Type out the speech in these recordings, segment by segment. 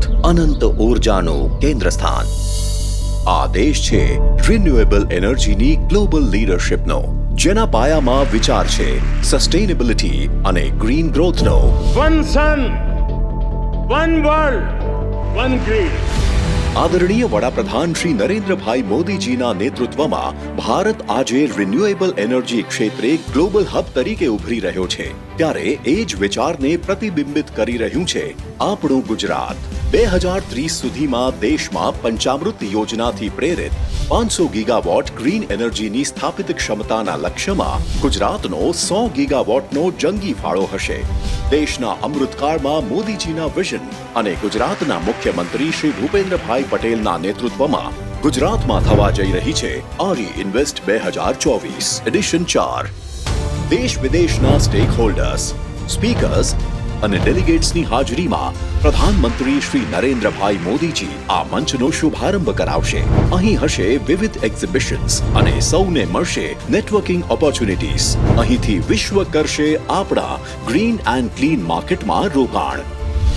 ગુજરાત અનંત ઊર્જાનું કેન્દ્રસ્થાન. આ દેશ છે રિન્યુએબલ એનર્જીની ગ્લોબલ લીડરશિપનો, જેના પાયામાં વિચાર છે સસ્ટેનેબિલિટી અને ગ્રીન ગ્રોથનો. વન સન, વન વર્લ્ડ, વન ગ્રીડ. આદરણીય વડાપ્રધાન શ્રી નરેન્દ્રભાઈ મોદીજીના નેતૃત્વમાં ભારત આજે રિન્યુએબલ એનર્જી ક્ષેત્રે ગ્લોબલ હબ તરીકે ઉભરી રહ્યો છે. ત્યારે એ જ વિચારને પ્રતિબિંબિત કરી રહ્યું છે આપણું ગુજરાત. 2030 સુધીમાં દેશમાં પંચામૃત યોજનાથી પ્રેરિત 500 ગીગાવોટ ગ્રીન એનર્જીની સ્થાપિત ક્ષમતાના લક્ષ્યમાં ગુજરાતનો 100 ગીગાવોટનો જંગી ફાળો હશે. દેશના અમૃતકાળમાં મોદીજીના વિઝન અને ગુજરાતના મુખ્યમંત્રી શ્રી ભૂપેન્દ્રભાઈ પટેલના નેતૃત્વમાં ગુજરાતમાં થવા જઈ રહી છે આરી ઇન્વેસ્ટ 2024 એડિશન 4. દેશ વિદેશના સ્ટેક હોલ્ડર્સ, સ્પીકર્સ અને ડેલિગેટ્સની હાજરીમાં પ્રધાનમંત્રી શ્રી નરેન્દ્રભાઈ મોદીજી આ મંચનો શુભારંભ કરાવશે. અહીં હશે વિવિધ એક્ઝિબિશન્સ અને સૌને મળશે નેટવર્કિંગ ઓપોર્ચ્યુનિટીઝ. અહીંથી વિશ્વ કરશે આપણા ગ્રીન એન્ડ ક્લીન માર્કેટમાં રોકાણ.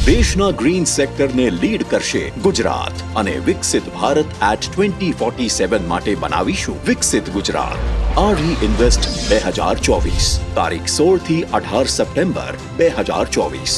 દેશના ગ્રીન સેક્ટરને લીડ કરશે ગુજરાત અને વિકસિત ભારત એટ 2047 માટે બનાવીશું વિકસિત ગુજરાત. આરી ઇન્વેસ્ટ 2024 તારીખ 16 થી 18 સપ્ટેમ્બર 2024.